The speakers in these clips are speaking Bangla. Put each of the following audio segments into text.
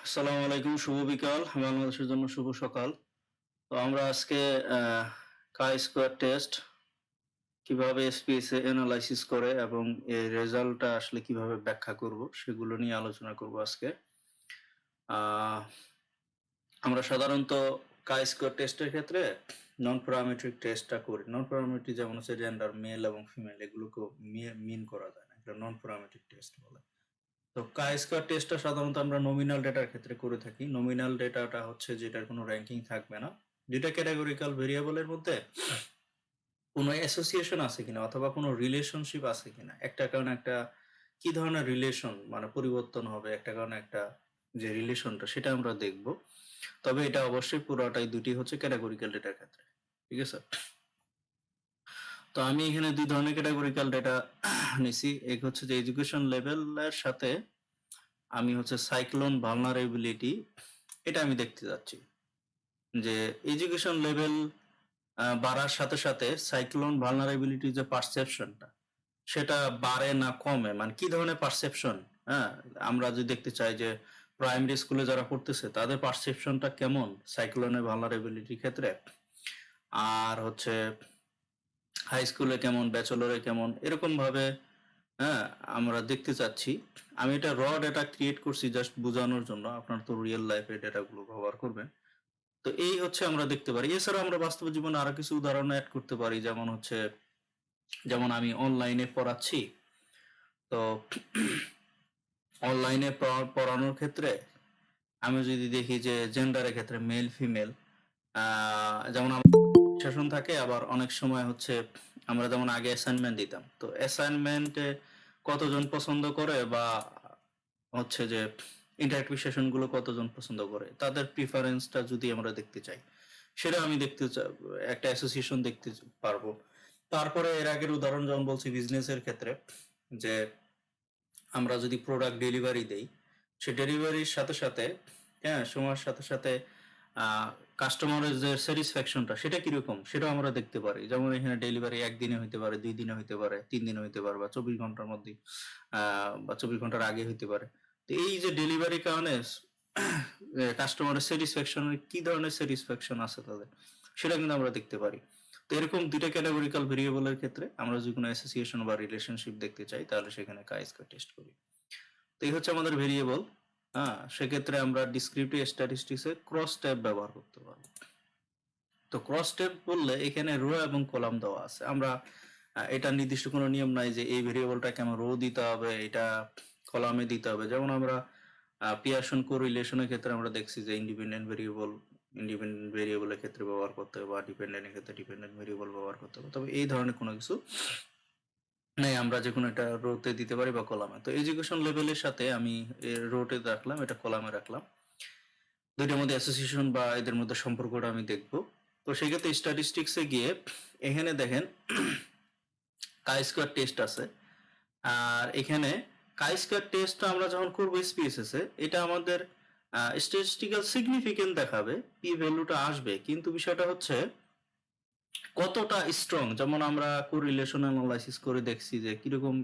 আসসালামু আলাইকুম, শুভ বিকাল। বাংলাদেশের জন্য শুভ সকাল। তো আমরা আজকে কাই স্কোয়ার টেস্ট কিভাবে এসপিএস এনালাইসিস করে এবং এর রেজাল্টটা আসলে কিভাবে ব্যাখ্যা করব সেগুলো নিয়ে আলোচনা করব আজকে। আহ, আমরা সাধারণত কাই স্কোয়ার টেস্টের ক্ষেত্রে নন প্যারামেট্রিক টেস্টটা করি। নন প্যারামেট্রিক যেমন হচ্ছে জেন্ডার, মেল এবং ফিমেল, এগুলোকেও মিন করা যায় না, এটা নন প্যারামেট্রিক টেস্ট বলে। তো কাই স্কয়ার টেস্টটা সাধারণত আমরা নমিনাল ডেটার ক্ষেত্রে করে থাকি। নমিনাল ডেটাটা হচ্ছে যেটার কোনো র্যাঙ্কিং থাকবে না। দুইটা ক্যাটাগরিক্যাল ভেরিয়েবলের মধ্যে কোনো অ্যাসোসিয়েশন আছে কিনা অথবা কোনো রিলেশনশিপ আছে কিনা, একটা কারণে একটা কি ধরনের রিলেশন মানে পরিবর্তন হবে, একটা কারণে একটা যে রিলেশনটা সেটা আমরা দেখব। তবে এটা অবশ্যই পুরোটাই দুটি হচ্ছে ক্যাটাগরিক্যাল ডেটার ক্ষেত্রে। ঠিক আছে? তো আমি এখানে দুই ধরনের ক্যাটাগরিক্যাল ডেটা নিছি। এক হচ্ছে যে এডুকেশন লেভেলের সাথে আমি হচ্ছে সাইক্লোন ভালনারেবিলিটি এটা আমি দেখতে যাচ্ছি যে এডুকেশন লেভেল বাড়ার সাথে সাথে সাইক্লোন ভালনারেবিলিটি যে পারসেপশনটা সেটা বাড়ে না কমে, মানে কি ধরনের পারসেপশন। হ্যাঁ, আমরা যদি দেখতে চাই যে প্রাইমারি স্কুলে যারা পড়তেছে তাদের পারসেপশনটা কেমন সাইক্লোনের ভালনারেবিলিটির ক্ষেত্রে, আর হচ্ছে হাই স্কুলে কেমন, ব্যাচেলরে কেমন, এরকম ভাবে হ্যাঁ আমরা দেখতে চাচ্ছি। আমি এটা র ডেটা ক্রিয়েট করছি জাস্ট বোঝানোর জন্য, আপনার তো রিয়েল লাইফে ডেটাগুলো ব্যবহার করবেন। তো এই হচ্ছে আমরা দেখতে পারি। এছাড়া আমরা বাস্তব জীবনে আরো কিছু উদাহরণ অ্যাড করতে পারি, যেমন হচ্ছে যেমন আমি অনলাইনে পড়াচ্ছি। তো অনলাইনে পড়ানোর ক্ষেত্রে আমি যদি দেখি যে জেন্ডারের ক্ষেত্রে মেল ফিমেল, যেমন সেশন থাকে, আবার অনেক সময় হচ্ছে আমরা যেমন আগে অ্যাসাইনমেন্ট দিতাম, তো অ্যাসাইনমেন্টে কতজন পছন্দ করে বা হচ্ছে যে ইন্টারেক্টিভ সেশন গুলো কতজন পছন্দ করে, তাদের প্রিফারেন্সটা যদি আমরা দেখতে চাই, সেটা আমি একটা অ্যাসোসিয়েশন দেখতে পারবো। তারপরে এর আগের উদাহরণ যেমন বলছি বিজনেসের ক্ষেত্রে, যে আমরা যদি প্রোডাক্ট ডেলিভারি দেই, সে ডেলিভারির সাথে সাথে হ্যাঁ সময়ের সাথে সাথে কাস্টমারের যে স্যাটিসফ্যাকশনটা সেটা কিরকম সেটাও আমরা দেখতে পারি। যেমন এখানে ডেলিভারি একদিনে হইতে পারে, 2 দিনে হইতে পারে, 3 দিনে হইতে পারে, বা 24 ঘন্টার মধ্যে বা 24 ঘন্টার আগে হইতে পারে। তো এই যে ডেলিভারি কারণে কাস্টমারের স্যাটিসফ্যাকশনের কি ধরনের স্যাটিসফ্যাকশন আছে তাদের, সেটা কিন্তু আমরা দেখতে পারি। তো এরকম দুইটা ক্যাটাগরিক্যাল ভেরিয়েবলের ক্ষেত্রে আমরা যদি কোনো অ্যাসোসিয়েশন বা রিলেশনশিপ দেখতে চাই তাহলে সেখানে কাইস্কা টেস্ট করি। তো এই হচ্ছে আমাদের ভেরিয়েবল। হ্যাঁ, সেক্ষেত্রে আমরা ডিসক্রিপটিভ স্ট্যাটিস্টিক্সে ক্রস ট্যাব ব্যবহার করতে পারবো। তো ক্রস ট্যাব বললে এখানে রো এবং কলাম দেওয়া আছে। আমরা এটা নির্দিষ্ট কোনো নিয়ম নাই যে এই ভেরিয়েবলটাকে আমার রো দিতে হবে, এটা কলামে দিতে হবে। যেমন আমরা পিয়ারসন কোরিলেশনের ক্ষেত্রে আমরা দেখছি যে ইন্ডিপেন্ডেন্ট ভেরিয়েবলের ক্ষেত্রে ব্যবহার করতে হবে, বা ডিপেন্ডেন্টের ক্ষেত্রে ডিপেন্ডেন্ট ভেরিয়েবল ব্যবহার করতে হবে। তবে এই ধরনের কোনো কিছু নেই, আমরা যে কোনো একটা রোতে দিতে পারি বা কলামে। তো এডুকেশন লেভেলের সাথে আমি রোতে রাখলাম, এটা কলামে রাখলাম। দুইটার মধ্যে অ্যাসোসিয়েশন বা এদের মধ্যে সম্পর্কটা আমি দেখব। তো সেক্ষেত্রে স্ট্যাটিস্টিক্সে গিয়ে এখানে দেখেন কাই স্কোয়ার টেস্ট আছে। আর এখানে কাই স্কোয়ার টেস্টটা আমরা যখন করবো এসপিএসএস এ, এটা আমাদের স্ট্যাটিস্টিক্যাল সিগনিফিকেন্ট দেখাবে, পি ভ্যালুটা আসবে, কিন্তু বিষয়টা হচ্ছে কতটা স্ট্রং। যেমন আমরা কোরিলেশন অ্যানালাইসিস করে দেখছি যে কিরকম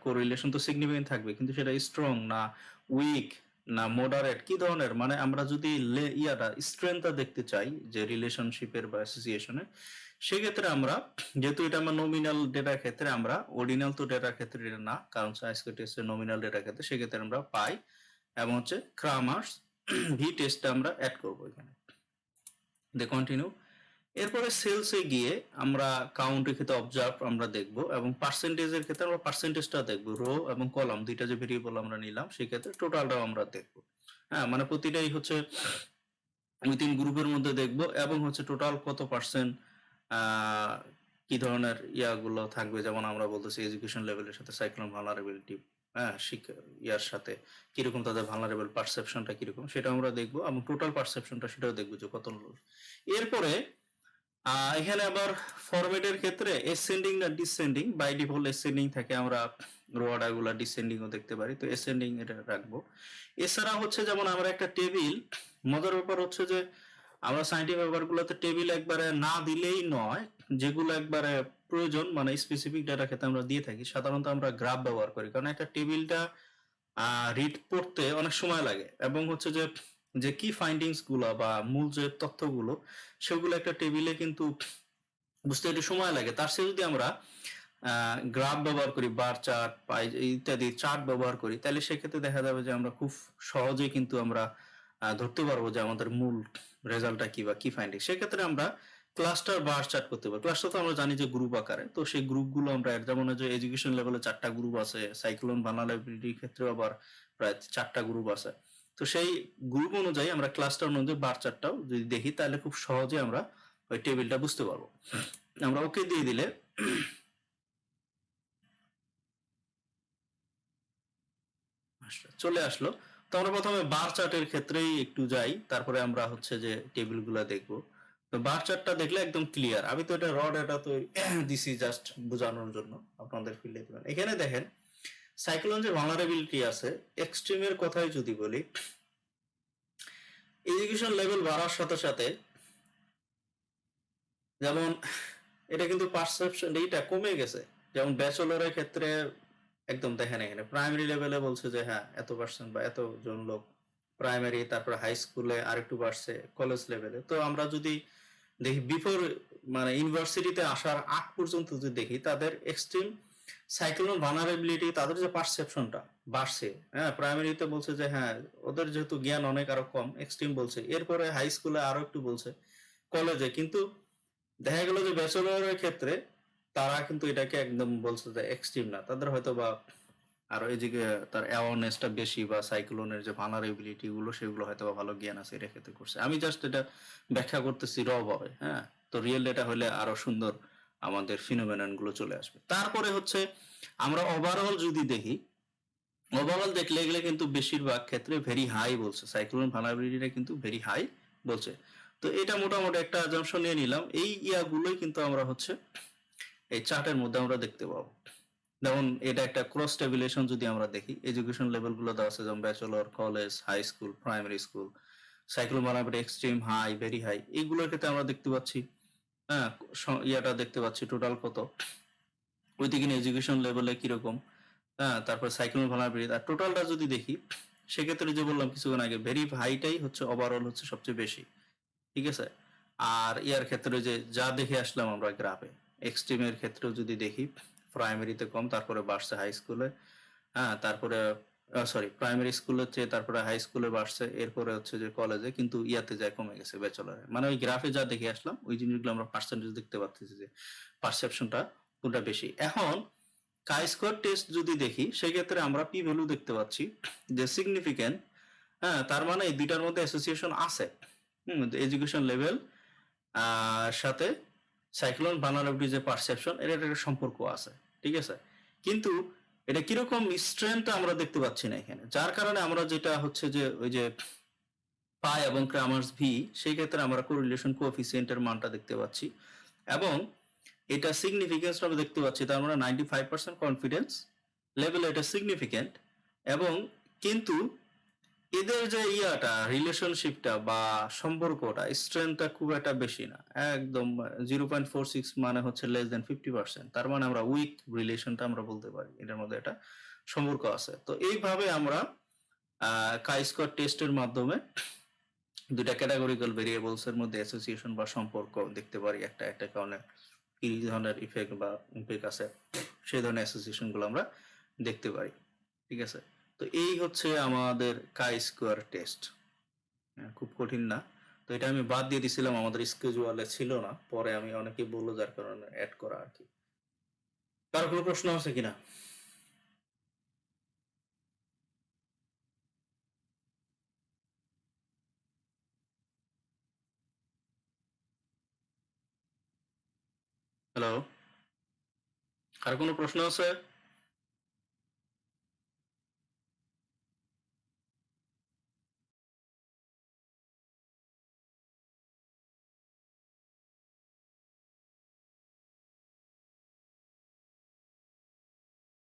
কোরিলেশন তো সিগনিফিকেন্ট থাকবে, কিন্তু সেটা স্ট্রং না উইক না মডারেট কি ধরনের, মানে আমরা যদি স্ট্রেংথটা দেখতে চাই যে রিলেশনশিপের বা অ্যাসোসিয়েশনে, সেক্ষেত্রে আমরা যেহেতু এটা আমরা নমিনাল ডেটার ক্ষেত্রে, আমরা অর্ডিনাল তো ডেটার ক্ষেত্রে এটা না, কারণ সাইস্কো টেস্টের নমিনাল ডেটার ক্ষেত্রে, সেক্ষেত্রে আমরা পাই এবং হচ্ছে ক্রামার্স ভি টেস্টটা আমরা অ্যাড করবো এখানে। They continue. এরপরে সেলসে গিয়ে আমরা কাউন্টের ক্ষেত্রে অবজার্ভ আমরা দেখব, এবং পার্সেন্টেজের ক্ষেত্রে আমরা পার্সেন্টেজটা দেখব। রো এবং কলাম দুইটা যে ভেরিয়েবল আমরা নিলাম সেই ক্ষেত্রে টোটালটাও আমরা দেখব। হ্যাঁ, মানে প্রতিটাই হচ্ছে উইথিন গ্রুপের মধ্যে দেখব, এবং হচ্ছে টোটাল কত পার্সেন্ট কি ধরনের ইয়াগুলো থাকবে। যেমন আমরা বলতেছি এডুকেশন লেভেলের সাথে সাইক্লোন ভালনারেবিলিটি, হ্যাঁ শিক্ষা ইয়ার সাথে কিরকম তাদের ভালনারেবল পারসেপশনটা কিরকম সেটা আমরা দেখবো, এবং টোটাল পারসেপশনটা সেটাও দেখবো যে কত। এরপরে এখানে আবার ফরম্যাটের ক্ষেত্রে এসেন্ডিং না ডিসেন্ডিং, বাই ডিফল্ট এসেন্ডিং থাকে, আমরা রোয়াডা গুলা ডিসেন্ডিংও দেখতে পারি, তো এসেন্ডিং এটা রাখবো। এছাড়া হচ্ছে যেমন আমরা একটা টেবিল, মজার ব্যাপার হচ্ছে যে আমরা সাইন্টিফিক ব্যাপারগুলোতে টেবিল একবারে না দিলেই নয়, যেগুলো একবারে প্রয়োজন মানে স্পেসিফিক ডাটা ক্ষেত্রে আমরা দিয়ে থাকি। সাধারণত আমরা গ্রাফ ব্যবহার করি, কারণ একটা টেবিলটা রিড পড়তে অনেক সময় লাগে, এবং হচ্ছে যে যে কি ফাইন্ডিংস গুলো বা মূল যে তথ্যগুলো সেগুলো একটা টেবিলে কিন্তু বুঝতে একটু সময় লাগে। তার চেয়ে যদি আমরা গ্রাফ ব্যবহার করি, বার চার্ট, পাই ইত্যাদি চার্ট ব্যবহার করি, তাহলে সেক্ষেত্রে দেখা যাবে যে আমরা খুব সহজেই কিন্তু আমরা ধরতে পারবো যে আমাদের মূল রেজাল্টটা কি বা কি ফাইন্ডিং। সেক্ষেত্রে আমরা ক্লাস্টার বার চার্ট করতে পারি। ক্লাস্টার তো আমরা জানি যে গ্রুপ আকারে, তো সেই গ্রুপগুলো আমরা যেমন যে এডুকেশন লেভেলে 4টা গ্রুপ আছে, সাইক্লোন ভালনারেবিলিটির ক্ষেত্রেও আবার প্রায় 4টা গ্রুপ আছে। তো সেই গ্রুপ অনুযায়ী আমরা ক্লাস্টার অনুযায়ী বার চার্টটাও যদি দেখি, তাহলে খুব সহজে আমরা ওই টেবিলটা বুঝতে পারবো। আমরা ওকে দিয়ে দিলে চলে আসলো। তো আমরা প্রথমে বার চার্টের ক্ষেত্রেই একটু যাই, তারপরে আমরা হচ্ছে যে টেবিলগুলো দেখবো। তো বার চার্টটা দেখলে একদম ক্লিয়ার। আমি তো এটা র ডাটা তো দিছি জাস্ট বোঝানোর জন্য, আপনাদের ফিল্ডে দিবেন। এখানে দেখেন সাইক্লোন যে ভালনারেবিলিটি আছে, এক্সট্রিমের কথাই যদি বলি, এডুকেশন লেভেল বাড়ার সাথে সাথে যেমন এটা কিন্তু পারসেপশন এইটা কমে গেছে। যেমন ব্যাচেলরের ক্ষেত্রে একদম দেখেন এখানে প্রাইমারি লেভেলে বলছে যে হ্যাঁ এত পার্সেন্ট বা এত জন লোক প্রাইমারি, তারপর হাই স্কুলে আরেকটু বাড়ছে, কলেজ লেভেলে। তো আমরা যদি দেখি বিফোর মানে ইউনিভার্সিটিতে আসার আগ পর্যন্ত যদি দেখি, তাদের এক্সট্রিম সাইক্লোন ভালনারেবিলিটি, তাদের যে পারসেপশনটা বাড়ছে। হ্যাঁ, প্রাইমারিতে বলছে যে হ্যাঁ ওদের যেহেতু জ্ঞান অনেক আরো কম, এক্সট্রিম বলছে। এরপরে হাই স্কুলে আরো একটু বলছে, কলেজে কিন্তু দেখা গেল যে ব্যাচেলরের ক্ষেত্রে তারা কিন্তু এটাকে একদম বলছে যে এক্সট্রিম না, তাদের হয়তো বা আরো এদিকে তার অ্যাওয়ারনেসটা বেশি, বা সাইক্লোনের যে ভালনারেবিলিটি গুলো সেগুলো হয়তো বা ভালো জ্ঞান আছে, এটা ক্ষেত্রে করছে। আমি জাস্ট এটা ব্যাখ্যা করতেছি র ভাবে। হ্যাঁ, তো রিয়েল ডেটা হলে আরো সুন্দর আমাদের ফিনোমেনন গুলো চলে আসবে। তারপরে হচ্ছে আমরা ওভারঅল যদি দেখি, ওভারঅল দেখলে এগুলো কিন্তু বেশিরভাগ ক্ষেত্রে ভেরি হাই বলছে, সাইক্লোন ভালনারেবিলিটিটা কিন্তু ভেরি হাই বলছে। তো এটা মোটামুটি একটা অ্যাজাম্পশন নিয়ে নিলাম। এই ইয়াগুলোই কিন্তু আমরা হচ্ছে এই চার্টের মধ্যে আমরা দেখতে পাবো। যেমন এটা একটা ক্রস টেবিলেশন যদি আমরা দেখি, এডুকেশন লেভেল গুলো দেওয়া আছে, যেমন bachelor, college, high school, primary school, cyclone vulnerability extreme, high, very high, এইগুলোর ক্ষেত্রে আমরা দেখতে পাচ্ছি। হ্যাঁ, ইয়াটা দেখতে পাচ্ছি টোটাল কত, ওইদিকে এডুকেশন লেভেলে কিরকম। হ্যাঁ, তারপর সাইক্লোন ভালনারেবিলিটি আর টোটালটা যদি দেখি, সেক্ষেত্রে যে বললাম কিছুক্ষণ আগে, ভেরি হাইটাই হচ্ছে ওভারঅল হচ্ছে সবচেয়ে বেশি। ঠিক আছে। আর ইয়ার ক্ষেত্রে যে যা দেখে আসলাম আমরা গ্রাফে, এক্সট্রিমের ক্ষেত্রেও যদি দেখি, প্রাইমারিতে কম, তারপরে বাড়ছে হাই স্কুলে। হ্যাঁ, তারপরে সরি প্রাইমারি স্কুলের চেয়ে তারপরে হাই স্কুলে বাড়ছে, এরপরে হচ্ছে যে কলেজে, কিন্তু ইয়াতে যায় কমে গেছে ব্যাচেলরে। মানে ওই গ্রাফে যা দেখে আসলাম ওই জিনিসগুলো আমরা পার্সেন্টেজ দেখতে পাচ্ছি যে পারসেপশনটা কোনটা বেশি। এখন কাই স্কোয়ার টেস্ট যদি দেখি, সেক্ষেত্রে আমরা পি ভ্যালু দেখতে পাচ্ছি যে সিগনিফিকেন্ট। হ্যাঁ, তার মানে এই দুইটার মধ্যে অ্যাসোসিয়েশন আছে। এডুকেশন লেভেল সাথে সাইক্লোন ভালনারেবিলিটি যে পারসেপশন, এটা একটা সম্পর্ক আছে। ঠিক আছে, কিন্তু এটা কিরকম স্ট্রেংথ আমরা দেখতে পাচ্ছি না এখানে, যার কারণে আমরা যেটা হচ্ছে যে ওই যে পাই এবং ক্রামার্স ভি, সেই ক্ষেত্রে আমরা কোরিলেশন কোএফিসিয়েন্টের মানটা দেখতে পাচ্ছি, এবং এটা সিগনিফিকেন্স আমরা দেখতে পাচ্ছি। তার মানে 95% কনফিডেন্স লেভেল এটা সিগনিফিকেন্ট। এবং কিন্তু এদের যে ইয়াটা রিলেশনশিপটা বা সম্পর্কটা, স্ট্রেংথটা খুব একটা বেশি না, একদম 0.46, মানে হচ্ছে লেস দেন 50%। তার মানে আমরা উইক রিলেশনটা আমরা বলতে পারি, এটার মধ্যে একটা সম্পর্ক আছে। তো এইভাবে আমরা কাই স্কোয়ার টেস্টের মাধ্যমে দুইটা ক্যাটাগরিক্যাল ভেরিয়েবলস এর মধ্যে অ্যাসোসিয়েশন বা সম্পর্ক দেখতে পারি, একটা একটা কারণে কি ধরনের ইফেক্ট বা ইম্প্যাক্ট আছে, সেই ধরনের অ্যাসোসিয়েশন গুলো আমরা দেখতে পারি। ঠিক আছে, তো এই হচ্ছে আমাদের কাই স্কোয়ার টেস্ট। খুব কঠিন না। তো এটা আমি বাদ দিয়ে দিছিলাম, আমাদের স্কেজুয়ালে ছিল না, পরে আমি অনেকে বললো যার কারণে অ্যাড করা আর কি। কারো কোনো প্রশ্ন আছে কিনা? হ্যালো, কারো কোনো প্রশ্ন আছে?